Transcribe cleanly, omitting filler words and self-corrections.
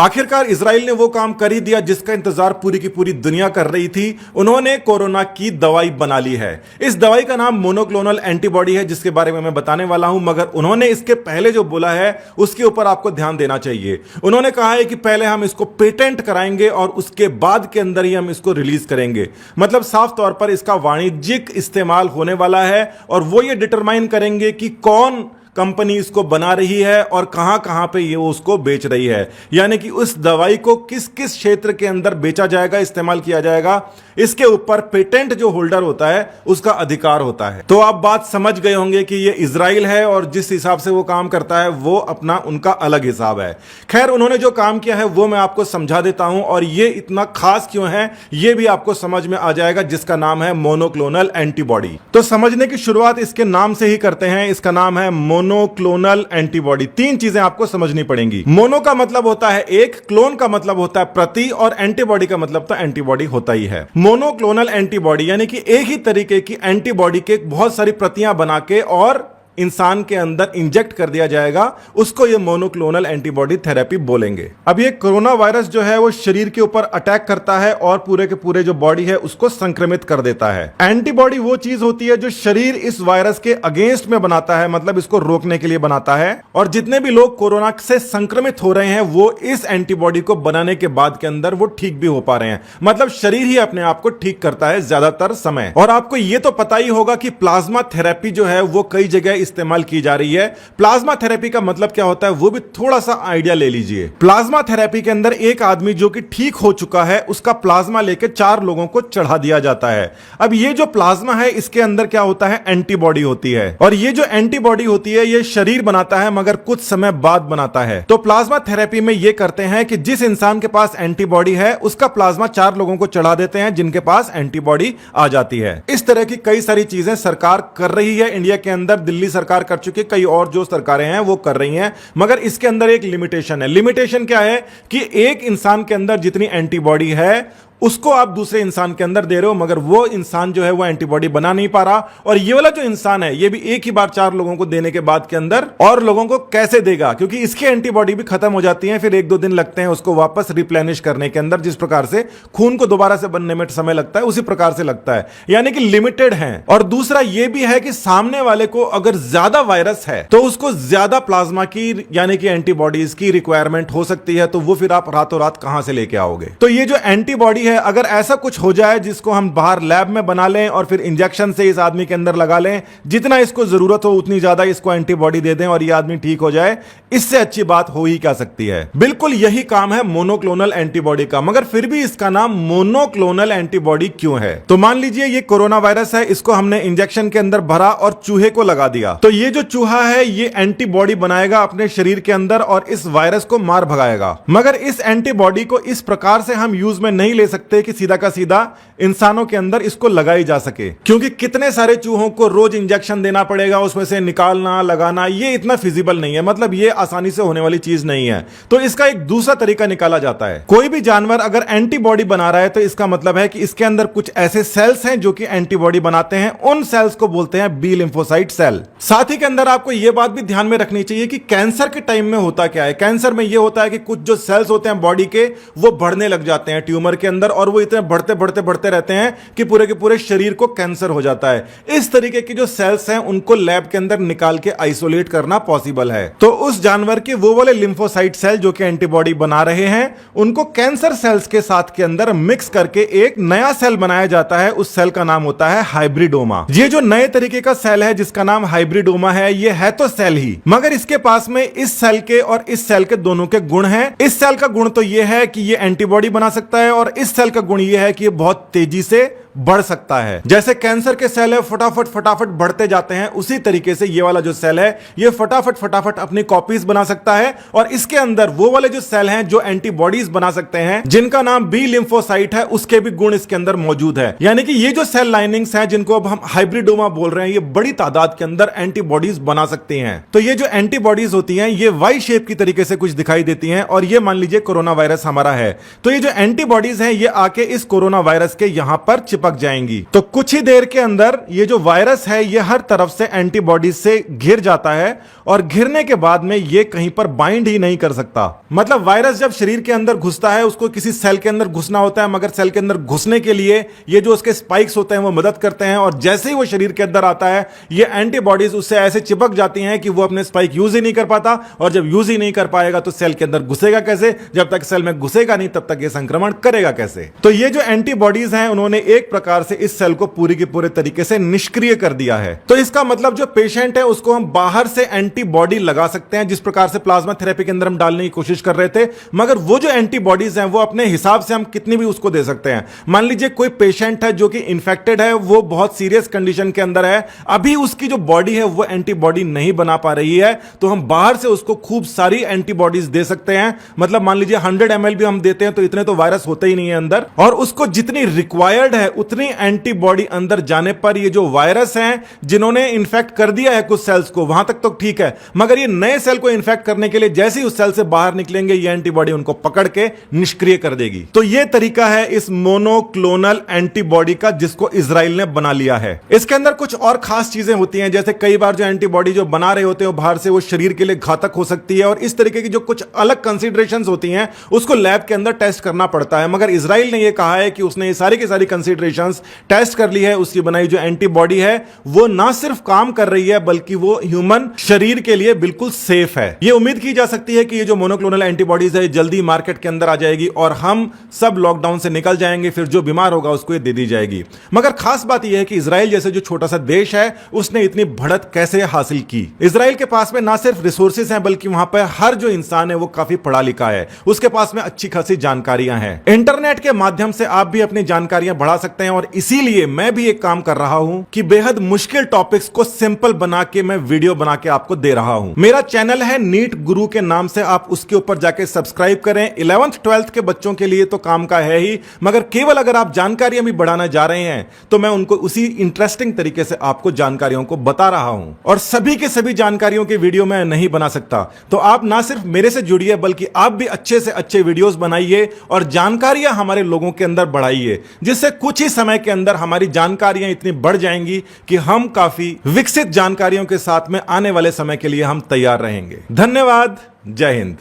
आखिरकार इजराइल ने वो काम कर ही दिया जिसका इंतजार पूरी की पूरी दुनिया कर रही थी। उन्होंने कोरोना की दवाई बना ली है। इस दवाई का नाम मोनोक्लोनल एंटीबॉडी है, जिसके बारे में मैं बताने वाला हूं। मगर उन्होंने इसके पहले जो बोला है उसके ऊपर आपको ध्यान देना चाहिए। उन्होंने कहा है कि पहले हम इसको पेटेंट कराएंगे और उसके बाद के अंदर ही हम इसको रिलीज करेंगे। मतलब साफ तौर पर इसका वाणिज्यिक इस्तेमाल होने वाला है और वो ये डिटरमाइन करेंगे कि कौन कंपनी इसको बना रही है और कहां कहां पे ये उसको बेच रही है। यानी कि उस दवाई को किस किस क्षेत्र के अंदर बेचा जाएगा, इस्तेमाल किया जाएगा, इसके ऊपर पेटेंट जो होल्डर होता है उसका अधिकार होता है। तो आप बात समझ गए होंगे कि ये इजराइल है और जिस हिसाब से वो काम करता है वो अपना उनका अलग हिसाब है। खैर, उन्होंने जो काम किया है वो मैं आपको समझा देता हूं और ये इतना खास क्यों है ये भी आपको समझ में आ जाएगा, जिसका नाम है मोनोक्लोनल एंटीबॉडी। तो समझने की शुरुआत इसके नाम से ही करते हैं। इसका नाम है मोनोक्लोनल एंटीबॉडी। तीन चीजें आपको समझनी पड़ेंगी। मोनो का मतलब होता है एक, क्लोन का मतलब होता है प्रति, और एंटीबॉडी का मतलब तो एंटीबॉडी होता ही है। मोनोक्लोनल एंटीबॉडी यानी कि एक ही तरीके की एंटीबॉडी के बहुत सारी प्रतियां बना के और इंसान के अंदर इंजेक्ट कर दिया जाएगा, उसको ये मोनोक्लोनल एंटीबॉडी थेरेपी बोलेंगे। अब ये कोरोना वायरस जो है वो शरीर के ऊपर अटैक करता है और पूरे के पूरे जो बॉडी है उसको संक्रमित कर देता है। एंटीबॉडी वो चीज होती है जो शरीर इस वायरस के अगेंस्ट में बनाता है, मतलब इसको रोकने के लिए बनाता है। और जितने भी लोग कोरोना से संक्रमित हो रहे हैं वो इस एंटीबॉडी को बनाने के बाद के अंदर वो ठीक भी हो पा रहे हैं। मतलब शरीर ही अपने आप को ठीक करता है ज्यादातर समय। और आपको ये तो पता ही होगा कि प्लाज्मा थेरेपी जो है वो कई जगह इस्तेमाल की जा रही है। प्लाज्मा थेरेपी का मतलब क्या होता है वो भी थोड़ा सा आइडिया ले लीजिए। प्लाज्मा थेरेपी के अंदर एक आदमी जो कि ठीक हो चुका है उसका प्लाज्मा लेकर 4 लोगों को चढ़ा दिया जाता है। अब ये जो प्लाज्मा है इसके अंदर क्या होता है, एंटीबॉडी होती है। और ये जो एंटीबॉडी होती है ये शरीर बनाता है मगर कुछ समय बाद बनाता है। तो प्लाज्मा थेरेपी में ये करते हैं कि जिस इंसान के पास एंटीबॉडी है उसका प्लाज्मा 4 लोगों को चढ़ा देते हैं जिनके पास एंटीबॉडी आ जाती है। इस तरह की कई सारी चीजें सरकार कर रही है इंडिया के अंदर। दिल्ली सरकार कर चुकी है, कई और जो सरकारें हैं वो कर रही हैं। मगर इसके अंदर एक लिमिटेशन है। लिमिटेशन क्या है कि एक इंसान के अंदर जितनी एंटीबॉडी है उसको आप दूसरे इंसान के अंदर दे रहे हो, मगर वो इंसान जो है वो एंटीबॉडी बना नहीं पा रहा। और ये वाला जो इंसान है ये भी एक ही बार 4 लोगों को देने के बाद के अंदर और लोगों को कैसे देगा, क्योंकि इसकी एंटीबॉडी भी खत्म हो जाती है, फिर 1-2 दिन लगते हैं उसको वापस रिप्लेनिश करने के अंदर। जिस प्रकार से खून को दोबारा से बनने में समय लगता है उसी प्रकार से लगता है, यानी कि लिमिटेड है। और दूसरा ये भी है कि सामने वाले को अगर ज्यादा वायरस है तो उसको ज्यादा प्लाज्मा की यानी कि एंटीबॉडीज की रिक्वायरमेंट हो सकती है, तो वो फिर आप रातों रात कहां से लेके आओगे। तो ये जो एंटीबॉडी अगर ऐसा कुछ हो जाए जिसको हम बाहर लैब में बना लें और फिर इंजेक्शन से इस आदमी के अंदर लगा लें, जितना इसको जरूरत हो उतनी ज्यादा इसको एंटीबॉडी दे दें और ये आदमी ठीक हो जाए, इससे अच्छी बात हो ही क्या सकती है। बिल्कुल यही काम है मोनोक्लोनल एंटीबॉडी का। मगर फिर भी इसका नाम मोनोक्लोनल एंटीबॉडी क्यों है? तो मान लीजिए ये कोरोना वायरस है, इसको हमने इंजेक्शन के अंदर भरा और चूहे को लगा दिया। तो ये जो चूहा है ये एंटीबॉडी बनाएगा अपने शरीर के अंदर और इस वायरस को मार भगाएगा। मगर इस एंटीबॉडी को इस प्रकार से हम यूज में नहीं ले सकते कि सीधा का सीधा इंसानों के अंदर इसको लगाई जा सके, क्योंकि कितने सारे चूहों को रोज इंजेक्शन देना पड़ेगा, उसमें से निकालना लगाना ये इतना फिजिबल नहीं है। मतलब ये आसानी से होने वाली चीज नहीं है। तो इसका एक दूसरा तरीका निकाला जाता है। कोई भी जानवर अगर एंटीबॉडी बना रहा है तो इसका मतलब है कि इसके अंदर कुछ ऐसे सेल्स हैं जो कि एंटीबॉडी बनाते हैं। उन सेल्स को बोलते हैं बी लिम्फोसाइट सेल। साथ ही के अंदर आपको यह बात भी ध्यान में रखनी चाहिए कि कैंसर के टाइम में होता क्या है। कैंसर में यह होता है कि कुछ जो सेल्स होते हैं बॉडी के वो बढ़ने लग जाते हैं ट्यूमर के अंदर, और वो इतने बढ़ते बढ़ते बढ़ते रहते हैं कि पूरे के पूरे शरीर को कैंसर हो जाता है। इस तरीके की जो सेल्स हैं उनको लैब के अंदर निकाल के आइसोलेट करना पॉसिबल है। तो उस जानवर के वो वाले लिम्फोसाइट सेल जो कि एंटीबॉडी बना रहे हैं उनको कैंसर सेल्स के साथ के अंदर मिक्स करके एक नया सेल बनाया जाता है। उस सेल का नाम होता है हाइब्रिडोमा। ये जो नए तरीके का सेल है जिसका नाम हाइब्रिडोमा है, ये है तो सेल ही, मगर इसके पास में इस सेल के और इस सेल के दोनों के गुण हैं। इस सेल का गुण तो ये है कि ये एंटीबॉडी बना सकता है और इस सेल का गुण ये है कि ये बहुत तेजी से बढ़ सकता है। जैसे कैंसर के सेल है फटाफट फटाफट बढ़ते जाते हैं, उसी तरीके से ये वाला जो सेल है ये फटाफट फटाफट अपनी कॉपीज बना सकता है। और इसके अंदर वो वाले जो सेल हैं जो एंटीबॉडीज बना सकते हैं जिनका नाम बी लिम्फोसाइट है, उसके भी गुण इसके अंदर मौजूद है। यानी कि ये जो सेल लाइनिंग्स हैं जिनको अब हम हाइब्रिडोमा बोल रहे हैं, ये बड़ी तादाद के अंदर एंटीबॉडीज बना सकती हैं। तो ये जो एंटीबॉडीज होती हैं ये वाई शेप की तरीके से कुछ दिखाई देती हैं। और ये मान लीजिए कोरोना वायरस हमारा है, तो ये जो एंटीबॉडीज हैं ये आके इस कोरोना वायरस के यहां पर चिपक चिपक जाएंगी। तो कुछ ही देर के अंदर ये जो वायरस है ये हर तरफ से एंटीबॉडीज से घिर जाता है और घिरने के बाद में ये कहीं पर बाइंड ही नहीं कर सकता। मतलब वायरस जब शरीर के अंदर घुसता है उसको किसी सेल के अंदर घुसना होता है, मगर सेल के अंदर घुसने के लिए ये जो उसके स्पाइक्स होते हैं वो मदद करते हैं, और जैसे ही वो शरीर के अंदर आता है ये एंटीबॉडीज उससे ऐसे चिपक जाती हैं कि वो अपने स्पाइक यूज ही नहीं कर पाता, और जब यूज ही नहीं कर पाएगा तो सेल के अंदर घुसेगा कैसे? जब तक सेल में घुसेगा नहीं तब तक ये संक्रमण करेगा कैसे? तो ये जो एंटीबॉडीज हैं उन्होंने एक प्रकार से इस सेल को पूरी की पूरे तरीके से निष्क्रिय कर दिया है। तो इसका मतलब जो पेशेंट है उसको हम बाहर से एंटीबॉडी लगा सकते हैं, जिस प्रकार से प्लाज्मा थेरेपी के अंदर हम डालने की कोशिश कर रहे थे, मगर वो जो एंटीबॉडीज हैं वो अपने हिसाब से हम कितनी भी उसको दे सकते हैं। मान लीजिए कोई पेशेंट है जो कि इन्फेक्टेड है, वो बहुत सीरियस कंडीशन के अंदर है, अभी उसकी जो बॉडी है वो एंटीबॉडी नहीं बना पा रही है, तो हम बाहर से उसको खूब सारी एंटीबॉडीज दे सकते हैं। मतलब मान लीजिए 100 ml भी हम देते हैं तो इतने तो वायरस होते ही नहीं है अंदर, और उसको जितनी रिक्वायर्ड है उतनी एंटीबॉडी अंदर जाने पर ये जो वायरस हैं जिन्होंने इन्फेक्ट कर दिया है कुछ सेल्स को, वहां तक तो ठीक है, मगर ये नए सेल को इन्फेक्ट करने के लिए जैसे ही उस सेल से बाहर निकलेंगे ये एंटीबॉडी उनको पकड़ के निष्क्रिय कर देगी। तो ये तरीका है इस मोनोक्लोनल एंटीबॉडी का जिसको इजराइल ने बना लिया है। इसके अंदर कुछ और खास चीजें होती हैं, जैसे कई बार जो एंटीबॉडी जो बना रहे होते हैं बाहर से वो शरीर के लिए घातक हो सकती है, और इस तरीके की जो कुछ अलग कंसीडरेशंस होती हैं उसको लैब के अंदर टेस्ट करना पड़ता है। मगर इजराइल ने यह कहा है कि उसने ये सारी की सारी कंसीडरेशंस टेस्ट कर ली है, उसकी बनाई जो एंटीबॉडी है वो ना सिर्फ काम कर रही है बल्कि वो ह्यूमन शरीर के लिए बिल्कुल सेफ है। ये उम्मीद की जा सकती है कि ये जो मोनोक्लोनल एंटीबॉडीज है जल्दी मार्केट के अंदर आ जाएगी और हम सब लॉकडाउन से निकल जाएंगे, फिर जो बीमार होगा उसको ये दे दी जाएगी। मगर खास बात यह है कि इजराइल जैसे जो छोटा सा देश है उसने इतनी बढ़त कैसे हासिल की। इजराइल के पास में ना सिर्फ रिसोर्सेज हैं बल्कि वहां पर हर जो इंसान है वो काफी पढ़ा लिखा है, उसके पास में अच्छी खासी जानकारियां हैं। इंटरनेट के माध्यम से आप भी अपनी जानकारियां बढ़ा सकते हैं, और इसीलिए मैं भी एक काम कर रहा हूं कि बेहद मुश्किल टॉपिक्स को सिंपल बना के मैं वीडियो बना के आपको दे रहा हूं। मेरा चैनल है नीट गुरु के नाम से, आप उसके ऊपर जाके सब्सक्राइब करें। 11th 12th के बच्चों के लिए तो काम का है ही, मगर केवल अगर आप जानकारियां भी बढ़ाना जा रहे हैं तो मैं उनको उसी इंटरेस्टिंग तरीके से आपको जानकारियों को बता रहा हूं। और सभी के सभी जानकारियों के वीडियो मैं नहीं बना सकता, तो आप ना सिर्फ मेरे से जुड़िए बल्कि आप भी अच्छे से अच्छे वीडियोस बनाइए और जानकारियां हमारे लोगों के अंदर बढ़ाइए, जिससे कुछ ही समय के अंदर हमारी जानकारियां इतनी बढ़ जाएंगी कि हम काफी विकसित जानकारियों के साथ में आने वाले समय के लिए हम तैयार रहेंगे। धन्यवाद। जय हिंद।